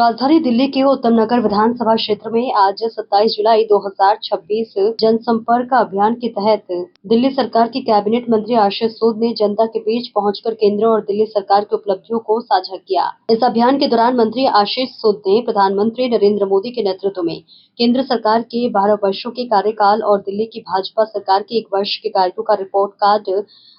राजधानी दिल्ली के उत्तम नगर विधानसभा क्षेत्र में आज 27 जुलाई 2026 जनसंपर्क अभियान के तहत दिल्ली सरकार के कैबिनेट मंत्री आशीष सूद ने जनता के बीच पहुंचकर केंद्र और दिल्ली सरकार की उपलब्धियों को साझा किया। इस अभियान के दौरान मंत्री आशीष सूद ने प्रधानमंत्री नरेंद्र मोदी के नेतृत्व में केंद्र सरकार के 12 वर्षों के कार्यकाल और दिल्ली की भाजपा सरकार के 1 वर्ष के कार्यों का रिपोर्ट कार्ड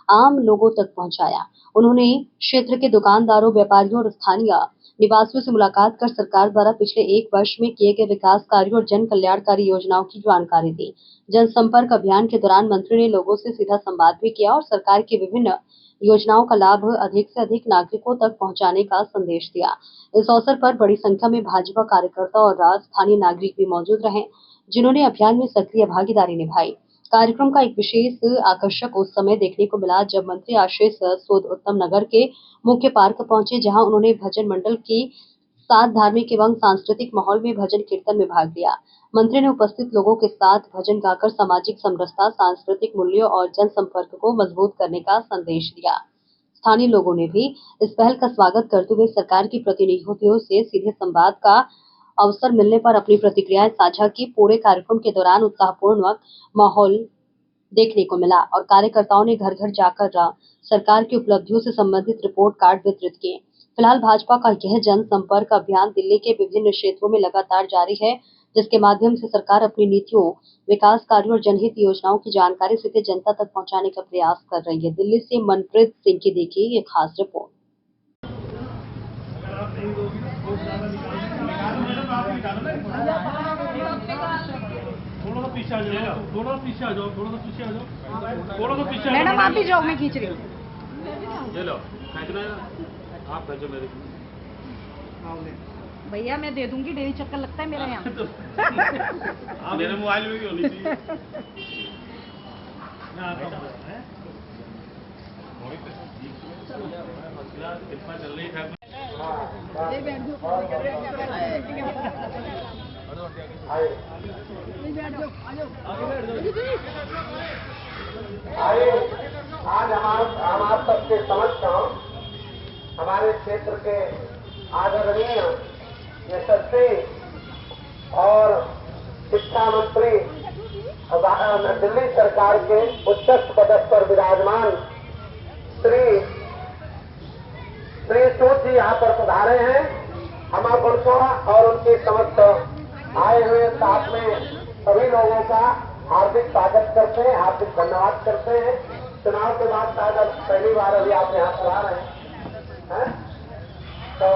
आम लोगों तक पहुंचाया। उन्होंने क्षेत्र के दुकानदारों, व्यापारियों और स्थानीय निवासियों से मुलाकात कर सरकार द्वारा पिछले 1 वर्ष में किए गए विकास कार्यों और जन कल्याणकारी योजनाओं की जानकारी दी। जनसंपर्क अभियान के दौरान मंत्री ने लोगों से सीधा संवाद भी किया और सरकार की विभिन्न योजनाओं का लाभ अधिक से अधिक नागरिकों तक पहुंचाने का संदेश दिया। इस अवसर पर बड़ी संख्या में भाजपा कार्यकर्ता और स्थानीय नागरिक भी मौजूद रहे, जिन्होंने अभियान में सक्रिय भागीदारी निभाई। कार्यक्रम का एक विशेष आकर्षक उस समय देखने को मिला जब मंत्री आशीष सूद उत्तम नगर के मुख्य पार्क पहुंचे, जहां उन्होंने भजन मंडल की साथ धार्मिक एवं सांस्कृतिक माहौल में भजन कीर्तन में भाग लिया। मंत्री ने उपस्थित लोगों के साथ भजन गाकर सामाजिक समरसता, सांस्कृतिक मूल्यों और जनसंपर्क को मजबूत करने का संदेश दिया। स्थानीय लोगों ने भी इस पहल का स्वागत करते हुए सरकार की प्रतिनिधियों से सीधे संवाद का अवसर मिलने पर अपनी प्रतिक्रियाएं साझा की। पूरे कार्यक्रम के दौरान उत्साहपूर्ण माहौल देखने को मिला और कार्यकर्ताओं ने घर घर जाकर सरकार की उपलब्धियों से संबंधित रिपोर्ट कार्ड वितरित किए। फिलहाल भाजपा का यह जनसंपर्क अभियान दिल्ली के विभिन्न क्षेत्रों में लगातार जारी है, जिसके माध्यम से सरकार अपनी नीतियों, विकास कार्यों और जनहित योजनाओं की जानकारी सीधे जनता तक पहुंचाने का प्रयास कर रही है। दिल्ली से मनप्रीत सिंह की देखिए ये खास रिपोर्ट। थोड़ा सा पीछे आ जाओ, थोड़ा सा पीछे आ जाओ, थोड़ा सा पीछे आ जाओ, थोड़ा सा पीछे। मैडम आप भी जाओ, मैं खींच रही हूँ। ये लो, फेंकना है, आप भेजो मेरे। भैया मैं दे दूंगी, डेली चक्कर लगता है मेरा यहाँ। हाँ मेरे मोबाइल में भी होनी चाहिए। कितना चल रही है? आइए, आज हम आप सबके समक्ष हमारे क्षेत्र के आदरणीय यशस्वी और शिक्षा मंत्री दिल्ली सरकार के उच्चस्थ पद पर विराजमान श्री सूद जी यहाँ पर पधारे हैं। हम आपको और उनके समक्ष आए हुए साथ में सभी लोगों का हार्दिक स्वागत करते हैं, हार्दिक धन्यवाद करते हैं। चुनाव के बाद शायद पहली बार अभी आप यहाँ पर आ रहे हैं, तो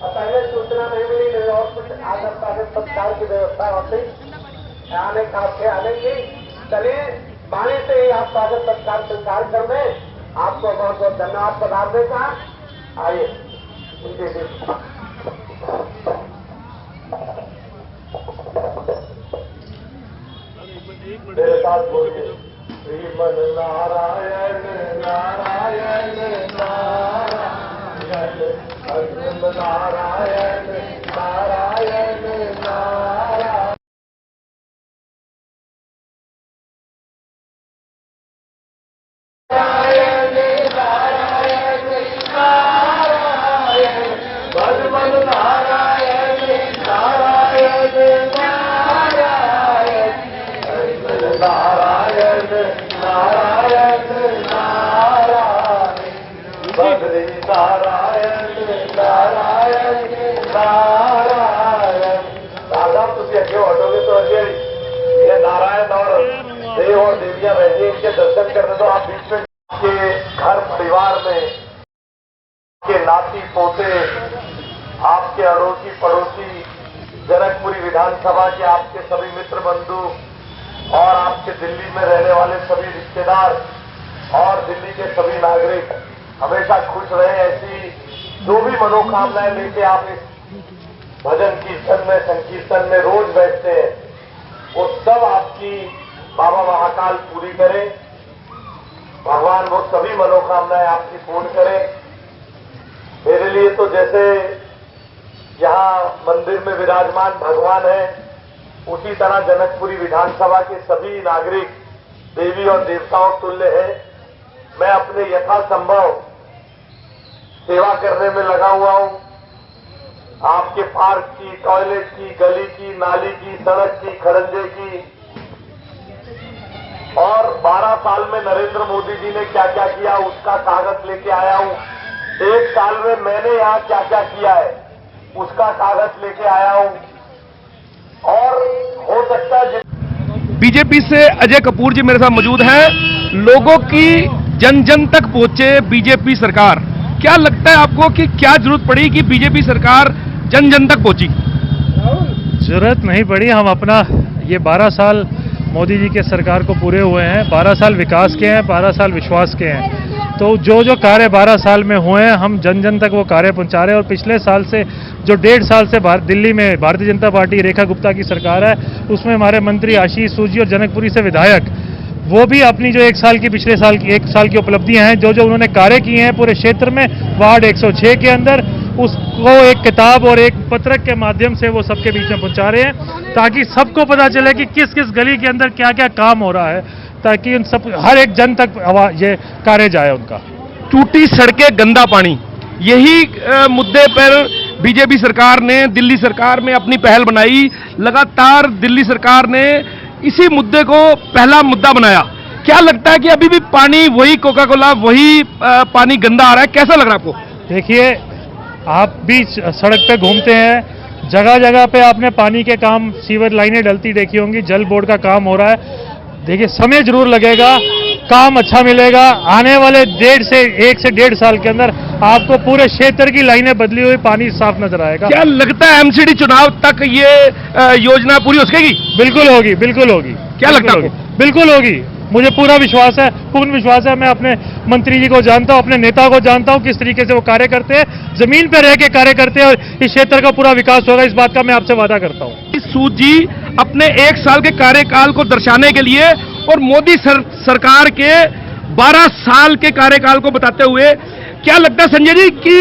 पहले सूचना नहीं मिली और कुछ आदर स्वागत सत्कार की व्यवस्था होती आने की। चलिए पानी से ही आप स्वागत सत्कार स्वीकार कर दें। आपको बहुत बहुत धन्यवाद पधारने का। आइए मेरे साथ बोलिए, श्रीमन नारायण नारायण नारायण, नारायण नारायण नारायण। देव और देवियां रहेंगे, इनके दर्शन करने तो आप बीच में के घर परिवार में के नाती पोते, आपके अड़ोसी पड़ोसी, जनकपुरी विधानसभा के आपके सभी मित्र बंधु और आपके दिल्ली में रहने वाले सभी रिश्तेदार और दिल्ली के सभी नागरिक हमेशा खुश रहे। ऐसी जो भी मनोकामनाएं लेके आप इस भजन कीर्तन में, संकीर्तन में रोज बैठते हैं, वो सब आपकी बाबा महाकाल पूरी करें। भगवान वो सभी मनोकामनाएं आपकी पूर्ण करें। मेरे लिए तो जैसे यहाँ मंदिर में विराजमान भगवान है, उसी तरह जनकपुरी विधानसभा के सभी नागरिक देवी और देवताओं तुल्य है। मैं अपने यथासंभव सेवा करने में लगा हुआ हूं। आपके पार्क की, टॉयलेट की, गली की, नाली की, सड़क की, खरंजे की। और 12 साल में नरेंद्र मोदी जी ने क्या क्या किया उसका कागज लेके आया हूं। 1 साल में मैंने यहां क्या क्या किया है उसका कागज लेके आया हूं। और हो सकता है बीजेपी से अजय कपूर जी मेरे साथ मौजूद हैं। लोगों की जन जन तक पहुंचे बीजेपी सरकार। क्या लगता है आपको कि क्या जरूरत पड़ी कि बीजेपी सरकार जन जन तक पहुंची? जरूरत नहीं पड़ी। हम अपना ये 12 साल मोदी जी के सरकार को पूरे हुए हैं। 12 साल विकास के हैं, 12 साल विश्वास के हैं। तो जो कार्य 12 साल में हुए हैं हम जन जन तक वो कार्य पहुंचा रहे हैं। और पिछले साल से जो 1.5 साल से दिल्ली में भारतीय जनता पार्टी रेखा गुप्ता की सरकार है उसमें हमारे मंत्री आशीष सूद जी और जनकपुरी से विधायक वो भी अपनी जो 1 साल की पिछले साल की 1 साल की उपलब्धियां हैं जो उन्होंने कार्य किए हैं पूरे क्षेत्र में वार्ड 106 के अंदर उसको एक किताब और एक पत्रक के माध्यम से वो सबके बीच में पहुंचा रहे हैं ताकि सबको पता चले कि किस किस गली के अंदर क्या क्या काम हो रहा है ताकि उन सब हर एक जन तक ये कार्य जाए उनका। टूटी सड़कें, गंदा पानी, यही मुद्दे पर बीजेपी सरकार ने दिल्ली सरकार में अपनी पहल बनाई। लगातार दिल्ली सरकार ने इसी मुद्दे को पहला मुद्दा बनाया। क्या लगता है कि अभी भी पानी वही कोका कोला वही पानी गंदा आ रहा है? कैसा लग रहा है आपको? देखिए, आप भी सड़क पे घूमते हैं, जगह जगह पे आपने पानी के काम, सीवर लाइनें डलती देखी होंगी, जल बोर्ड का काम हो रहा है। देखिए, समय जरूर लगेगा, काम अच्छा मिलेगा। आने वाले 1 से 1.5 साल के अंदर आपको पूरे क्षेत्र की लाइनें बदली हुई पानी साफ नजर आएगा। क्या लगता है एमसीडी चुनाव तक ये योजना पूरी हो सकेगी? बिल्कुल होगी, बिल्कुल होगी। क्या लगता है? बिल्कुल होगी, मुझे पूरा विश्वास है, पूर्ण विश्वास है। मैं अपने मंत्री जी को जानता हूं, अपने नेता को जानता हूं, किस तरीके से वो कार्य करते हैं, जमीन पर रह के कार्य करते हैं और इस क्षेत्र का पूरा विकास होगा, इस बात का मैं आपसे वादा करता हूं। सूद जी अपने 1 साल के कार्यकाल को दर्शाने के लिए और मोदी सरकार के 12 साल के कार्यकाल को बताते हुए क्या लगता है संजय जी कि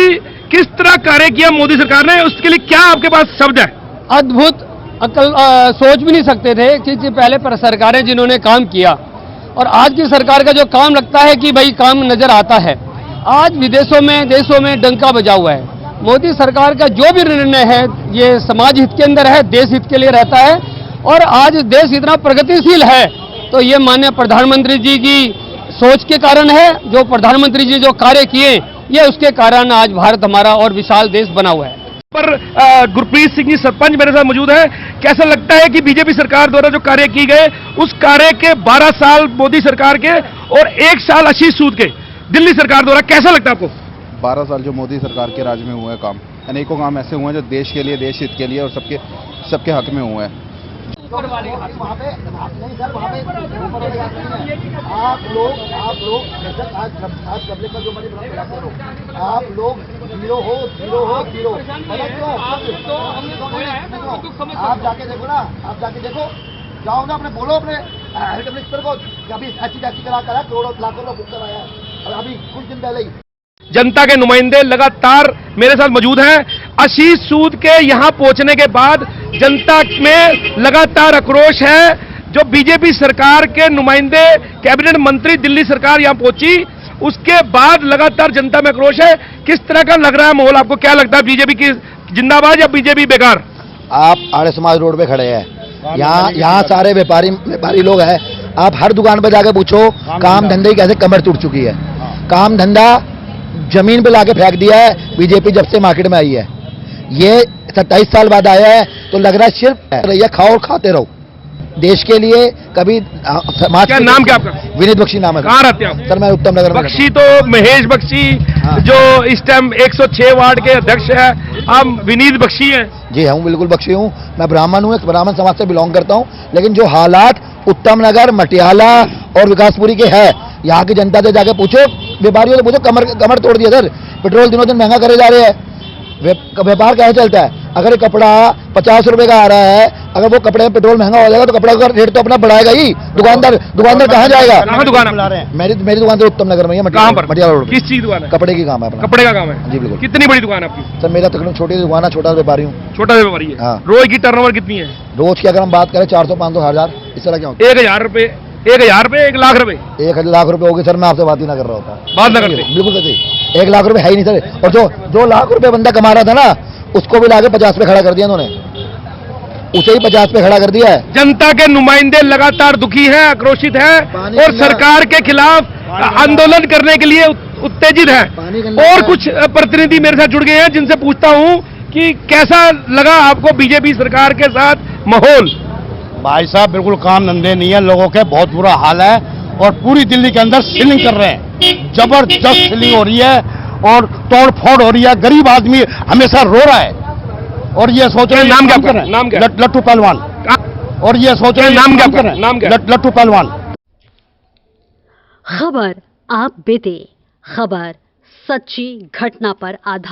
किस तरह कार्य किया मोदी सरकार ने? उसके लिए क्या आपके पास शब्द है? अद्भुत, सोच भी नहीं सकते थे कि पहले पर सरकारें जिन्होंने काम किया और आज की सरकार का जो काम लगता है कि भाई काम नजर आता है। आज विदेशों में, देशों में डंका बजा हुआ है। मोदी सरकार का जो भी निर्णय है ये समाज हित के अंदर है, देश हित के लिए रहता है। और आज देश इतना प्रगतिशील है तो ये माननीय प्रधानमंत्री जी की सोच के कारण है। जो प्रधानमंत्री जी जो कार्य किए ये उसके कारण आज भारत हमारा और विशाल देश बना हुआ है। पर गुरप्रीत सिंह जी सरपंच मेरे साथ मौजूद है। कैसा लगता है कि बीजेपी सरकार द्वारा जो कार्य किए गए उस कार्य के 12 साल मोदी सरकार के और 1 साल आशीष सूद के दिल्ली सरकार द्वारा, कैसा लगता है आपको? 12 साल जो मोदी सरकार के राज में हुए हैं काम, अनेकों काम ऐसे हुए हैं जो देश के लिए, देश हित के लिए और सबके हक में हुए हैं। आप लोग आप लोग जीरो हो। आप जाके देखो ना, आप जाके देखो, जाओ ना, अपने बोलो अपने हेड मिनिस्टर को कि अभी ऐसी करा करोड़ों लाखों का बुक कराया है और अभी कुछ दिन पहले ही। जनता के नुमाइंदे लगातार मेरे साथ मौजूद हैं। आशीष सूद के यहां पहुंचने के बाद जनता में लगातार आक्रोश है। जो बीजेपी सरकार के नुमाइंदे, कैबिनेट मंत्री दिल्ली सरकार यहां पहुंची उसके बाद लगातार जनता में आक्रोश है। किस तरह का लग रहा है माहौल आपको? क्या लगता है, बीजेपी की जिंदाबाद या बीजेपी बेकार? आप आर्य समाज रोड पे खड़े हैं, यहाँ सारे व्यापारी लोग हैं। आप हर दुकान पे जाके पूछो काम धंधे की कैसे कमर टूट चुकी है। काम धंधा जमीन पे लाके फेंक दिया है बीजेपी जब से मार्केट में आई है। ये 27 साल बाद आया है तो लग रहा है सिर्फ रैया खाओ और खाते रहो। देश के लिए कभी समाज। क्या नाम क्या आपका? विनीत बख्शी नाम है। कहाँ रहते हैं आप? सर मैं उत्तम नगर में। बख्शी तो महेश बख्शी जो इस टाइम 106 वार्ड के अध्यक्ष है, आप विनीत बख्शी हैं? जी हूँ, बिल्कुल बख्शी हूँ। मैं ब्राह्मण हूँ, ब्राह्मण समाज से बिलोंग करता हूँ। लेकिन जो हालात उत्तम नगर, मटियाला और विकासपुरी के है, यहाँ की जनता से जाके पूछो, व्यापारियों से पूछो, कमर तोड़ दिया सर। पेट्रोल दिनों दिन महंगा करे जा रहे हैं। व्यापार कैसे चलता है? अगर कपड़ा 50 रुपए का आ रहा है, अगर वो कपड़े में पेट्रोल महंगा हो जाएगा तो कपड़ा का रेट तो अपना बढ़ाएगा ही। दुकानदार कहाँ जाएगा? कहाँ दुकान है? मेरी दुकान तो उत्तम नगर में है। कहाँ पर? मटियाला रोड। किस चीज दुकान है? कपड़े की काम है अपना। कपड़े का काम है? जी बिल्कुल। कितनी बड़ी दुकान है आपकी? सर मेरा तकरीबन छोटी दुकान है, छोटा व्यापारी हूँ। छोटा व्यापारी है। हाँ। रोज की टर्नओवर कितनी है? रोज की अगर हम बात करें 400, 500, 1000 इस तरह क्या होता 1000 रुपए, 1 लाख रुपए? 1 लाख रुपए होगी सर, मैं आपसे बात ही ना कर रहा होता। बात ना करते? बिल्कुल सही। 1 लाख रुपए है ही नहीं सर। और जो 2 लाख रुपए बंदा कमा रहा था ना, उसको भी लाके 50 पे खड़ा कर दिया उन्होंने, उसे ही 50 पे खड़ा कर दिया है। जनता के नुमाइंदे लगातार दुखी हैं, आक्रोशित हैं और सरकार के खिलाफ आंदोलन करने के लिए उत्तेजित हैं। और कुछ प्रतिनिधि मेरे साथ जुड़ गए हैं जिनसे पूछता हूं कि कैसा लगा आपको बीजेपी सरकार के साथ माहौल। भाई साहब बिल्कुल काम धंधे नहीं है लोगों के, बहुत बुरा हाल है और पूरी दिल्ली के अंदर सीलिंग कर रहे हैं, जबरदस्त सीलिंग हो रही है और तोड़ फोड़ हो रही है। गरीब आदमी हमेशा रो रहा है और ये सोच रहे हैं नाम क्या कर रहे हैं, नाम क्या? लट्टू पहलवान। और ये सोच रहे हैं नाम क्या कर रहे हैं, नाम क्या? लट्टू पहलवान। खबर आप बेटे, खबर सच्ची घटना पर आधारित।